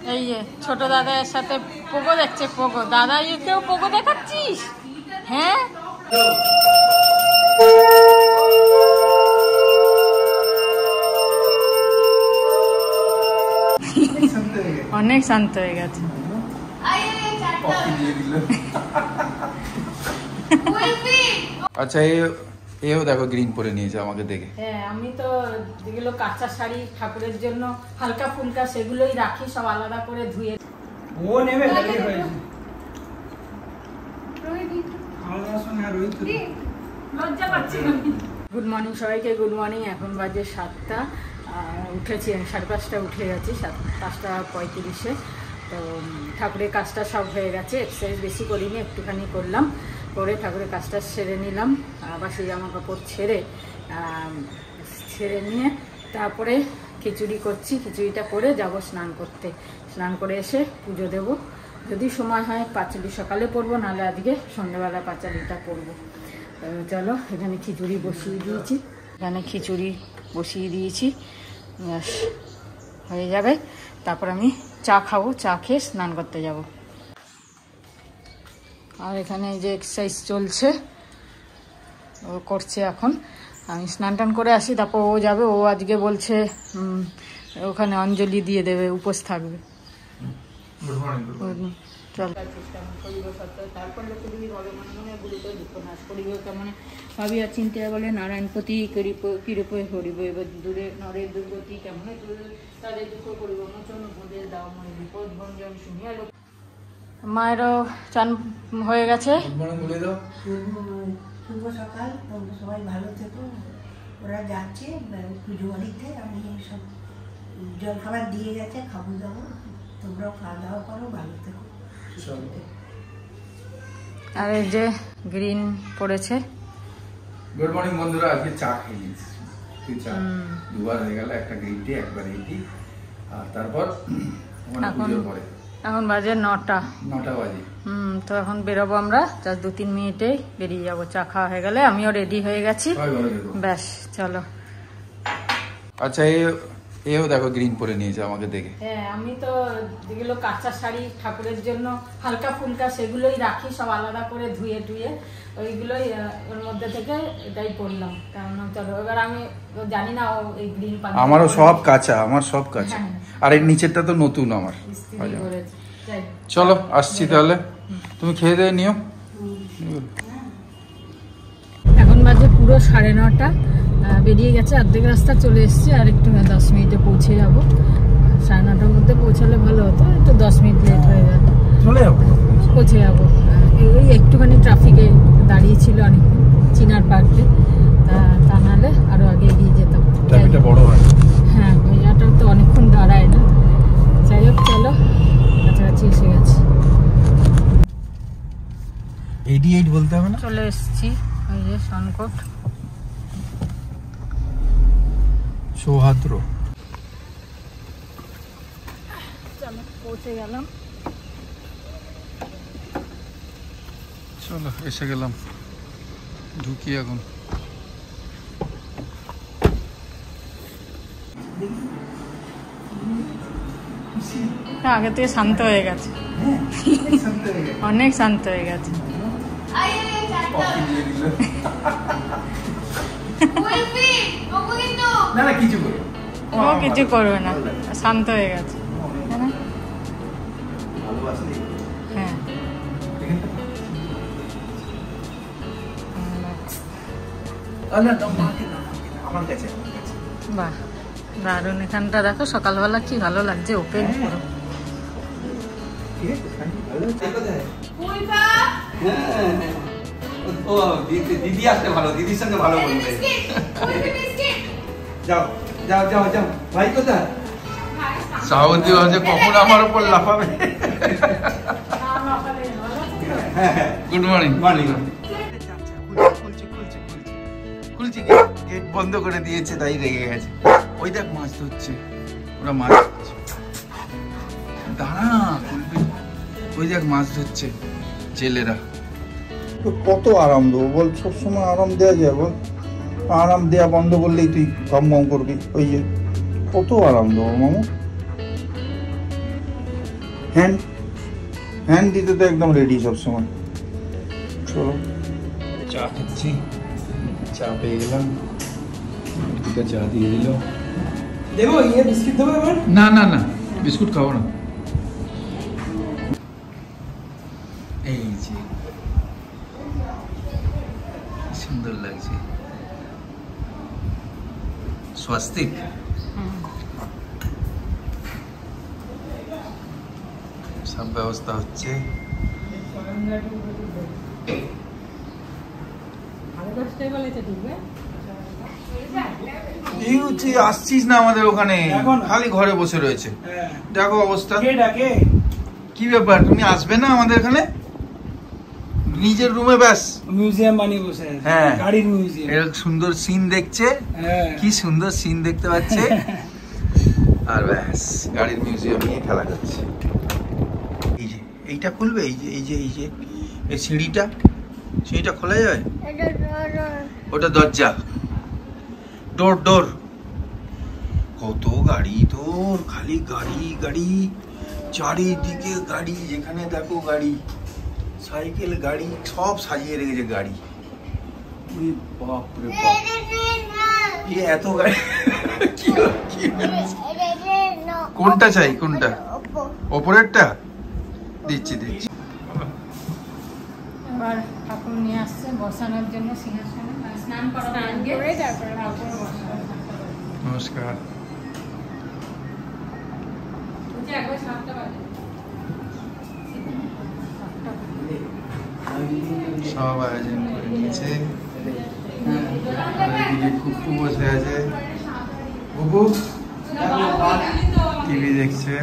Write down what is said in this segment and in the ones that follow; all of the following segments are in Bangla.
এই যে ছোট দাদার সাথে পোগো দেখছে। পোগো দাদা, কেউ পোগো দেখাচ্ছিস? হ্যাঁ, অনেক শান্ত হয়ে গেছে। আচ্ছা, এও দেখো গ্রিন পরে নিয়েছে আমাকে দেখে। হ্যাঁ, আমি তো যেগুলো কাঁচা শাড়ি ঠাকুরের জন্য হালকা ফুলকা সেগুলোই রাখি, সব আলাদা করে ধুয়ে। ও নেবে লজ্জা পাচ্ছি। গুড মর্নিং সবাইকে, গুড মর্নিং। এখন বাজে 7টা। উঠেছি 5:30 উঠে গেছি, 5:35। তো ঠাকুরের কাজটা সব হয়ে গেছে। এক্সারসাইজ বেশি করিনি, একটুখানি করলাম। করে ঠাকুরের কাজটা সেরে নিলাম। আবার সেই জামা কাপড় ছেড়ে নিয়ে তারপরে খিচুড়ি করছি। খিচুড়িটা করে যাব স্নান করতে। স্নান করে এসে পুজো দেব। যদি সময় হয় পাঁচালি সকালে পড়বো, নাহলে আজকে সন্ধ্যাবেলা পাঁচালিটা পড়বো। চলো, এখানে খিচুড়ি বসিয়ে দিয়েছি। ব্যাস হয়ে যাবে। তারপর আমি চা খাবো, চা খেয়ে স্নান করতে যাব। আর এখানে যে এক্সারসাইজ চলছে ও করছে এখন। আমি স্নান টান করে আসি, তারপর ও যাবে। ও আজকে বলছে ওখানে অঞ্জলি দিয়ে দেবে, উপোস থাকবে। চল, ভাবিয়া চিন্তা বলে নারায়ণপতি কিরূপে হরিব, এবার দূরে নরের দুর্গতি কেমন তাদের দুঃখ করিব মোচন বোধের দাও মনে বিপদ ভঞ্জন শুনিয়া। মায়েরও চান হয়ে গেছে। শুভ সকাল, তোমরা সবাই ভালো থেকো। ওরা যাচ্ছে পুজো বাড়িতে, আমি সব জলখাবার দিয়ে গেছে, খাবো দাবো। তোমরাও খাওয়া দাওয়া করো, ভালো থেকো। আর এই যে গ্রিন পড়েছে। গুড মর্নিং বন্ধুরা, আজকে চা খেয়ে নিয়েছি। দুবার হয়ে গেল, একটা গ্রিন টি, একবার এই টি। আর তারপর এখন বাজে 9টা বাজে। তো এখন বেরোবো আমরা। জাস্ট 2-3 মিনিটেই বেরিয়ে যাবো। চা খাওয়া হয়ে গেলে আমিও রেডি হয়ে গেছি। ব্যাস চলো। আচ্ছা, এও দেখো গ্রিন পরে নিয়েছে আমাকে দেখে। হ্যাঁ, আমি তো যেগুলো কাঁচা শাড়ি ঠাকুরের জন্য হালকা ফুলকা সেগুলোই রাখি, সব আলাদা করে ধুয়ে ওইগুলোই ওর মধ্যে থেকে এটাই পরলাম। কারণ চলো, এবার আমি জানি না এই গ্রিন পাঞ্জাবি। আমারও সব কাঁচা, আমার সব কাঁচা। আর এর নিচেরটা তো নতুন আমার। চলো, আসছি তাহলে। তুমি খেয়ে দিয়ে নিও। এখন বাজে পুরো 9:30। বেরিয়ে গেছে, অর্ধেক রাস্তা চলে এসেছি। আর একটু 10 মিনিটে পৌঁছে যাবো। 9:30-র মধ্যে পৌঁছালে ভালো হতো, একটু 10 মিনিট লেট হয়ে গেল। পৌঁছে যাবো। ওই একটুখানি ট্রাফিকে দাঁড়িয়েছিল অনেকক্ষণ চিনার পার্কে, তা নাহলে আরো আগে এগিয়ে যেতাম। হ্যাঁ, ওইটা তো অনেকক্ষণ দাঁড়ায় না। যাই হোক, চলো, কাছাকাছি এসে গেছি। 88 বলতে হবে না? চলে এসেছি। ওই যে সনকোট সৌহাদ্র। চলো, পৌঁছে গেলাম। চলো, এসে গেলাম। ঢুকি এখন। আগে থেকে শান্ত হয়ে গেছে, অনেক শান্ত হয়ে গেছে। ও কিছু করবে না, শান্ত হয়ে গেছে। হ্যাঁ, বাহ, দারুন। এখানটা দেখো, সকালবেলা কি ভালো লাগছে, ওপেন পুরো। দিদি আসতে ভালো, দিদির সঙ্গে ভালো বলবে। যাও যাও যাও যাও। ভাই কোথায়? সাউদি হচ্ছে কখন আমার উপর লাফাবে। Good morning. মর্নিং। খুলছি, গেট বন্ধ করে দিয়েছে, তাই রেগে গেছে। ওই দেখ মাছ ধরছে, ওরা মাছ ধরছে। দাঁড়া, খুলবি। ওই দেখ মাছ ধরছে জেলেরা। কত আরাম দেবো বল, সবসময় আরাম দেওয়া যায় বল? আরাম দেওয়া বন্ধ করলেই তুই কম করবি। ওই যে কত আরাম দেবো মামু। হ্যান্ড দিতে তো একদম রেডি সবসময়। চলো চা খাচ্ছি, চা পেয়ে গেলাম, দুটো চা দিয়ে দিল। দেবো বিস্কিট দেবো এবার? না না না, বিস্কুট খাবো না। এই যে সুন্দর লাগছে, স্বস্তিক। সব ব্যবস্থা হচ্ছে। এই হচ্ছে, আসছিস না আমাদের ওখানে, খালি ঘরে বসে রয়েছে। দেখো অবস্থা, কি ব্যাপার, তুমি আসবে না আমাদের এখানে? নিজের রুমে ব্যাস মিউজিয়াম বানিয়ে বসে আছে। হ্যাঁ, গাড়ির মিউজিয়াম। এর সুন্দর সিন দেখছে, কি সুন্দর সিন দেখতে পাচ্ছে, আর ব্যাস গাড়ির মিউজিয়াম নিয়ে খেলা করছে। এই যে এইটা খুলবে, এই যে এই যে এই যে এই সিঁড়িটা খোলা যায়, ওটা দরজা, ডোর ডোর। কত গাড়ি তোর, খালি গাড়ি গাড়ি, চারিদিকে গাড়ি, যেখানে দেখো গাড়ি, সাইকেল গাড়ি, সব সাজিয়ে রেখেছে গাড়ি। বাপরে বাপ, এত গাড়ি। কোনটা চাই, কোনটা? ওপরেরটা দিচ্ছি। এবার ঠাকুর নিয়ে আসছে বসানোর জন্য সিংহাসনে, স্নান করার আগে নমস্কার। সব আয়োজন করে নিয়েছে, কুকু বসে আছে, কুকু টিভি দেখছে।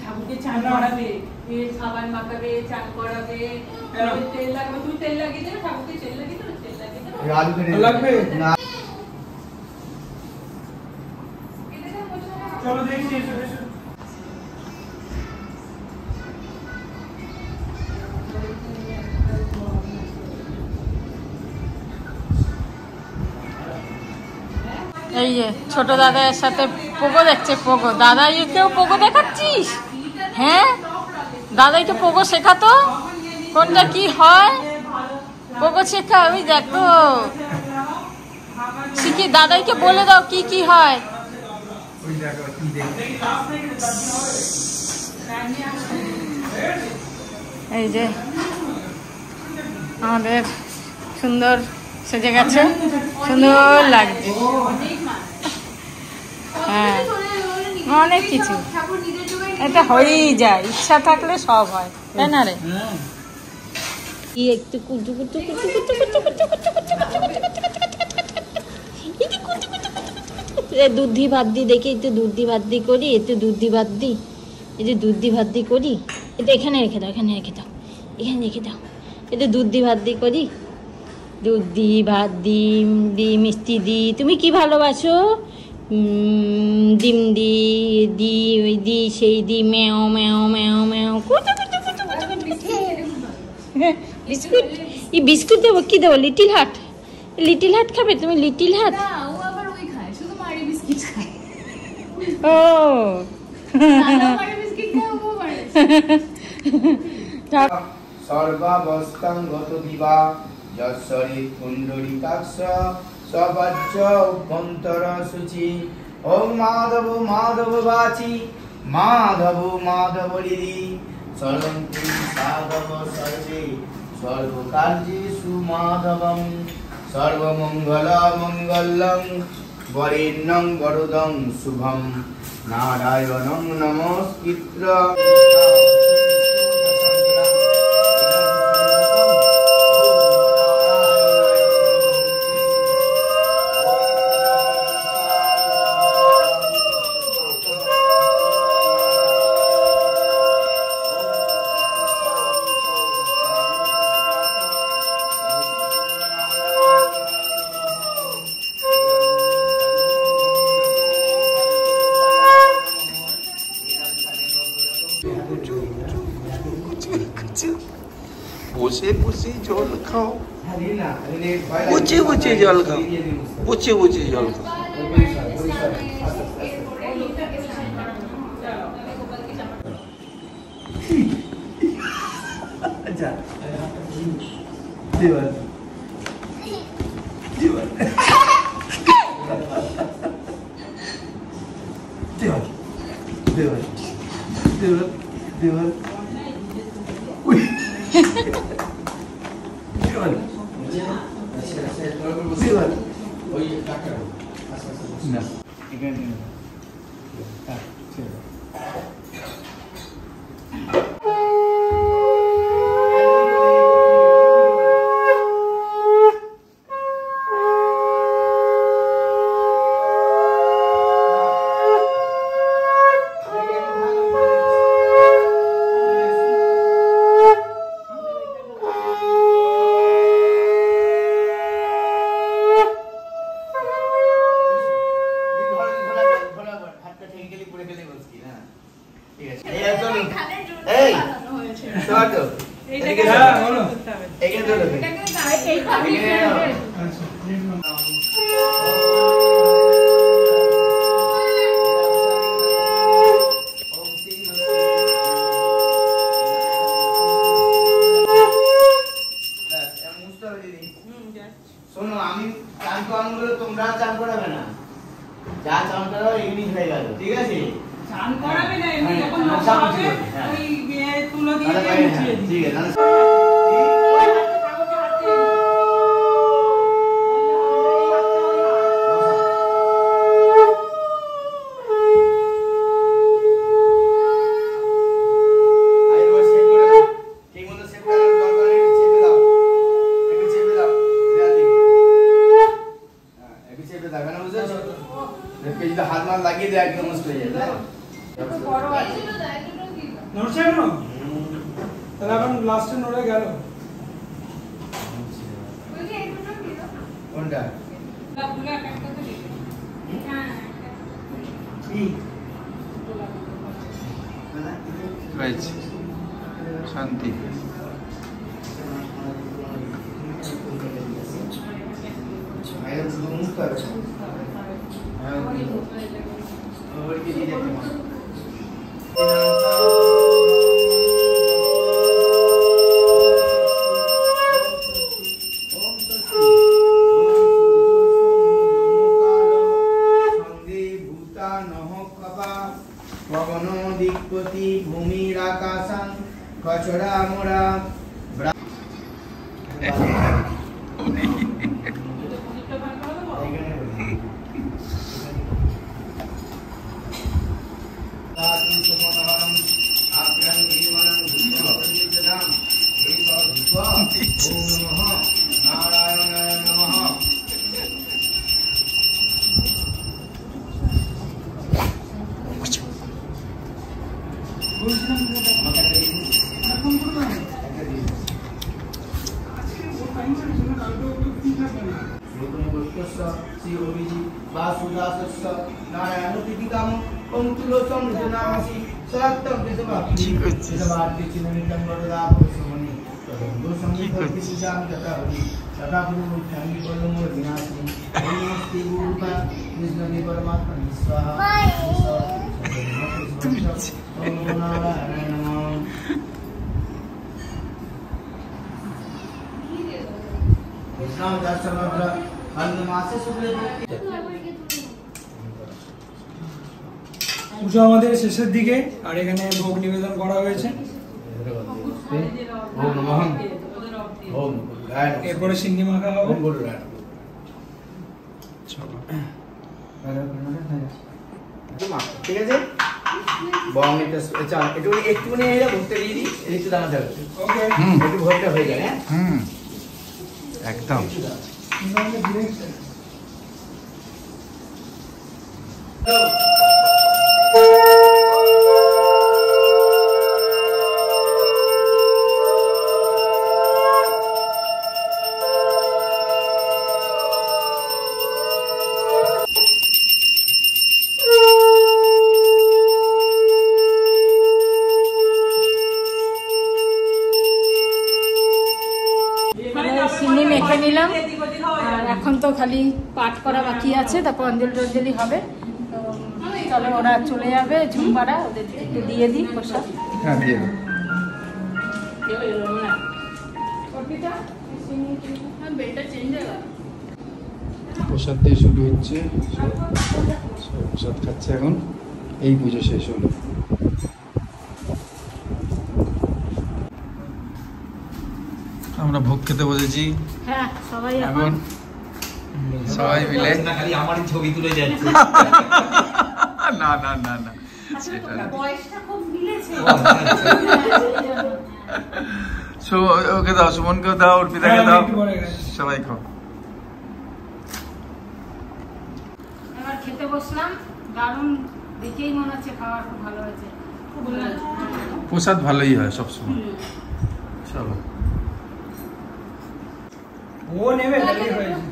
ঠাকুরকে চান করাবে, সাবান মাখাবে, চান করাবে, তেল লাগবে, তুমি তেল লাগিয়ে দেবে, ঠাকুরকে তেল লাগিয়ে দেবে, তেল লাগিয়ে দেবে লাগবে না। চলো দেখি। এই যে ছোট দাদার সাথে পোগো দেখছে, পোগো। দাদাইকেও পোগো দেখাচ্ছিস? হ্যাঁ, দাদাইকে পোগো শেখাতো, কোনটা কি হয় পোগো শেখা। ওই দেখো, শিখি, দাদাইকে বলে দাও কি কি হয়। এই যে আমাদের সুন্দর সেজে গেছে, সুন্দর লাগছে। হ্যাঁ, অনেক কিছু, এটা হয়েই যায়, ইচ্ছা থাকলে সব হয়, তাই না রে? একটু কুচু কুচু কুচু কুচু কুচু কুচু কুচু দুধ দি ভাত দি, দেখি একটু দুধ দি ভাত দি করি, একটু দুধ দি ভাত দি, এই যে দুধ দি ভাত দি করি, এটা এখানে রেখে দাও, এখানে রেখে দাও, এখানে রেখে দাও, এটা দুধ দি ভাত দি করি, দুধ দি ভাত ডিম দি মিষ্টি দি। তুমি কি ভালোবাসো? ডিম দি দি, ওই দি সেই দি, ম্যাও ম্যাও ম্যাও ম্যাও। বিস্কুট, এই বিস্কুট দেবো, কি দেবো? লিটিল হার্ট, লিটিল হার্ট খাবে তুমি? লিটিল হার্ট ও সর্বাবস্থাং গত দিবা যশ্বরী কুণ্ডলিকাক্ষ সবজ্জ অভ্যন্তর শুচি ওম মাধব মাধব বাচি মাধব মাধব হৃদি সর্বন্তি সাধব সর্বে সর্বকার্যেষু মাধবম সর্বমঙ্গল মঙ্গলং বরেণ্যং বরদং শুভম নারায়ণং নমস্কৃত্য বসে বসে জল খাও, বুঝে বুঝে জল খাও, বুঝে বুঝে জল খাও। আচ্ছা দেওয়াল দেওয়াল দেওয়াল দেওয়াল দেওয়াল দেওয়াল দেওয়াল ওই টাকা না এখানে হ্যাঁ ঠিক আছে। শোনো আমি চান করানো বলে তোমরা চান করাবে না, যা চান করাবে এমনি হয়ে গেল, ঠিক আছে? চান করাবে না, এমনি যখন নকশা হবে ওই তুলো দিয়ে মুছিয়ে দিই। ঠিক আছে। হাত মাত লাগিয়ে দেয় একদম নষ্ট হয়ে যাবে। নড়ছে কেন? তাহলে এখন লাস্টে নড়ে গেল। কোনটা? শান্তি দিকপতি ভূমির আকাশাং কচড়া মোরা নারায়ণায় নমঃ। পুজো আমাদের শেষের দিকে, আর এখানে ভোগ নিবেদন করা হয়েছে। এরপরে সিন্নি মাখা হবে। ঠিক আছে, একটুখানি ভোগটা দিয়ে দিই, একটু দাঁড়াতে হবে, একটু ভোগটা হয়ে যায়। হ্যাঁ, একদম। চিনি মেখে নিলাম, আর এখন তো খালি পাঠ করা বাকি আছে, তারপর অঞ্জলি টঞ্জলি হবে। তো চলো, ওরা চলে যাবে ঝুমপাড়া, ওদের একটু দিয়ে দিই প্রসাদ। হ্যাঁ, দিয়ে দাও। প্রসাদ দিয়ে শুরু হচ্ছে, প্রসাদ খাচ্ছে এখন। এই পুজো শেষ হলো। আমরা ভোগ খেতে বসেছি। হ্যাঁ, সবাই এখন সবাই মিলে খালি আমারই ছবি তুলে যাচ্ছে। না না না না, সেটা না। বয়সটা খুব মিলেছে। ওকে দাও, সুমনকে দাও, অর্পিতাকে দাও, সবাই খাও। এবার খেতে বসলাম, দারুণ দেখেই মনে হচ্ছে খাবার খুব ভালো হয়েছে। প্রসাদ ভালোই হয় সবসময়। চলো, ও নেবে লেগে হয়েছে।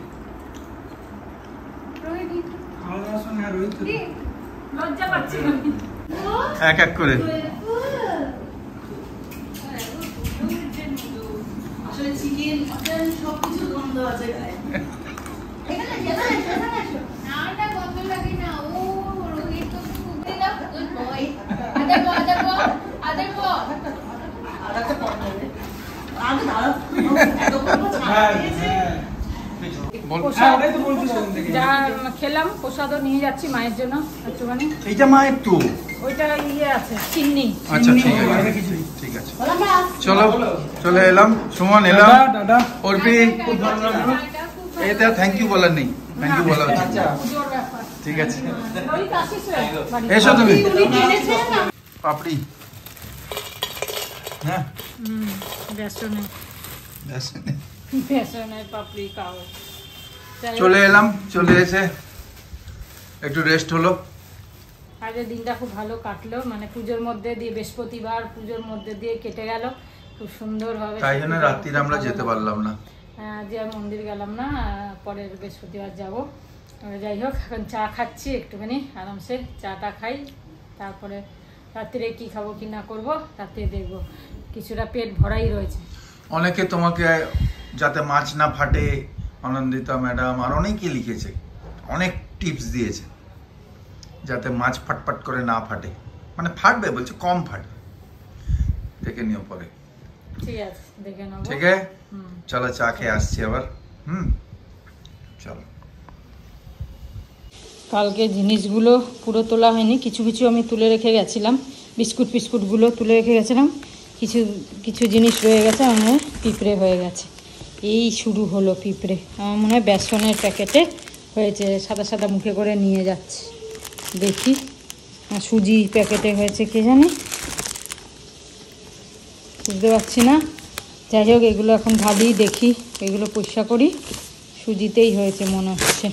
আমার সঙ্গে আর রোহিত লজ্জা পাচ্ছি আমি। এক এক করে। আসলে চিকেন মটন সবকিছু গন্ধ আছে গায়ে। এখানে এসো। নাটা গন্ধ লাগে না। ও রোহিত তো খুব না গুড বয়। আদর বল। আর একটা পড় দেবে। আগে দাঁড়াও। এত বড় ছাড় দিয়েছে। প্রসাদ ওটাই তো বলছি তখন থেকে। যা খেলাম, প্রসাদও নিয়ে যাচ্ছি মায়ের জন্য একটুখানি। এইটা মায়ের তো। ওইটা ইয়ে আছে, চিন্নি। আচ্ছা, ঠিক আছে, ঠিক আছে। চলো, চলে এলাম। সুমন এলাম, দাদা অর্পি। এইটা থ্যাংক ইউ বলার নেই, থ্যাংক ইউ বলা উচিত। পুজোর ব্যাপার। ঠিক আছে, রোহিত আসিস রে, বাড়িতে। এসো তুমি। উনি কিনেছে না। পাপড়ি। হ্যাঁ, বেসনে ব্যাস। বেসনের পাপড়ি খাও। চলে এলাম, চলে এসে একটু রেস্ট হলো। আজকের দিনটা খুব ভালো কাটলো, মানে পুজোর মধ্যে দিয়ে, বৃহস্পতিবার পুজোর মধ্যে দিয়ে কেটে গেল খুব সুন্দরভাবে। তাই জন্য রাত্রিরে আমরা যেতে পারলাম না। যে আর মন্দির গেলাম না, পরের বৃহস্পতিবার যাবো। যাই হোক, এখন চা খাচ্ছি একটুখানি আরামসে, চাটা খাই, তারপরে রাত্রিরে কি খাবো কি না করবো রাত্রে দেখবো। কিছুটা পেট ভরাই রয়েছে। অনেকে তোমাকে যাতে মাছ না ফাটে, আনন্দিতা ম্যাডাম আর অনেকেই লিখেছে, অনেক টিপস দিয়েছে যাতে মাছ ফাটফাট করে না ফাটে। মানে ফাটবে বলছে, কম ফাটবে, দেখে নিও পরে। ঠিক আছে, দেখে নেবো। ঠিক আছে, চলো চা খেয়ে আসছি আবার। চলো। কালকে জিনিসগুলো পুরো তোলা হয়নি, কিছু কিছু আমি তুলে রেখে গেছিলাম। বিস্কুটগুলো তুলে রেখে গেছিলাম, কিছু কিছু জিনিস রয়ে গেছে। আমার মনে হয় পিঁপড়ে হয়ে গেছে, এই শুরু হলো পিঁপড়ে। আমার মনে হয় বেসনের প্যাকেটে হয়েছে, সাদা সাদা মুখে করে নিয়ে যাচ্ছে। দেখি, সুজি প্যাকেটে হয়েছে কে জানি, বুঝতে পারছি না। যাই হোক, এগুলো এখন ভাবি, দেখি এগুলো পরিষ্কার করি। সুজিতেই হয়েছে মনে হচ্ছে,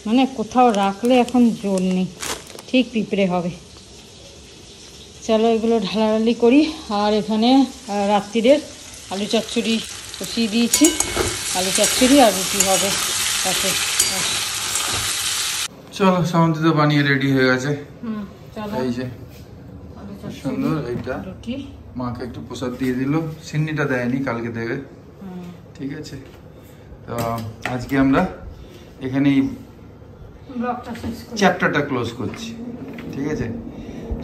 মানে কোথাও রাখলে এখন জোর নেই, ঠিক পিঁপড়ে হবে। চলো এগুলো ঢালাঢালি করি। আর এখানে রাত্রিরের আলু চচ্চড়ি কষিয়ে দিয়েছি, আলু চচ্চড়ি আর রুটি হবে তাতে। চলো, সামন্তি তো বানিয়ে রেডি হয়ে গেছে। চলো, এই যে আলু খুব চচ্চড়ি, সুন্দর। এইটা রুটি। মাকে একটু প্রসাদ দিয়ে দিল, সিন্নিটা দেয়নি, কালকে দেবে। ঠিক আছে, তো আজকে আমরা এখানেই ব্লগটা শেষ করি, চ্যাপ্টারটা ক্লোজ করছি। ঠিক আছে,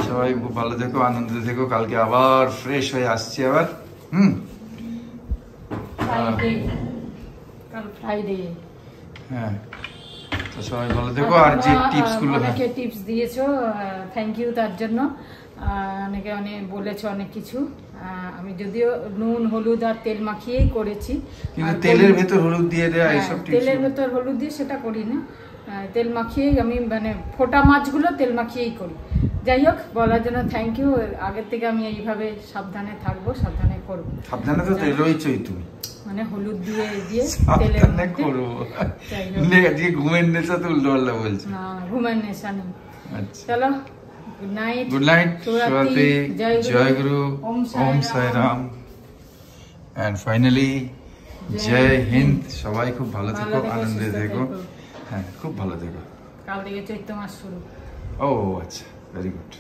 সবাই খুব ভালো থেকো, আনন্দিত থেকো। কালকে আবার ফ্রেশ হয়ে আসছি আবার। ফ্রাইডে, কাল ফ্রাইডে। হ্যাঁ, তো সবাই ভালো থেকো। আর যে টিপস গুলো অনেকে টিপস দিয়েছো, থ্যাংক ইউ তার জন্য। অনেকে অনেক বলেছো অনেক কিছু। আমি যদিও নুন হলুদ আর তেল মাখিয়েই করেছি, কিন্তু তেলের ভেতর হলুদ দিয়ে দেয়া এইসব টিপস, তেলের ভেতর হলুদ দিয়ে সেটা করি না, তেল মাখিয়েই আমি মানে ফোটা মাছগুলো তেল মাখিয়েই করি। যাই হোক, বলার জন্য থ্যাংক ইউ। আগের থেকে আমি এইভাবে সাবধানে থাকবো, সাবধানে করবো। সাবধানে তো তেল রয়েছেই, তুমি মানে হলুদ দিয়ে দিয়ে তেলের সাবধানে মধ্যে করবো। যাই হোক। আজকে ঘুমের নেশা তো উল্টো পাল্টা বলছে। না, ঘুমের নেশা নেই। আচ্ছা, চলো, গুড নাইট। গুড নাইট, শুভরাত্রি, জয় গুরু, ওম ওম সাই রাম, এন্ড ফাইনালি জয় হিন্দ। সবাই খুব ভালো থেকো, আনন্দে থেকো। হ্যাঁ, খুব ভালো থেকো। কাল থেকে চৈত্র মাস শুরু। ও আচ্ছা, ভেরি গুড।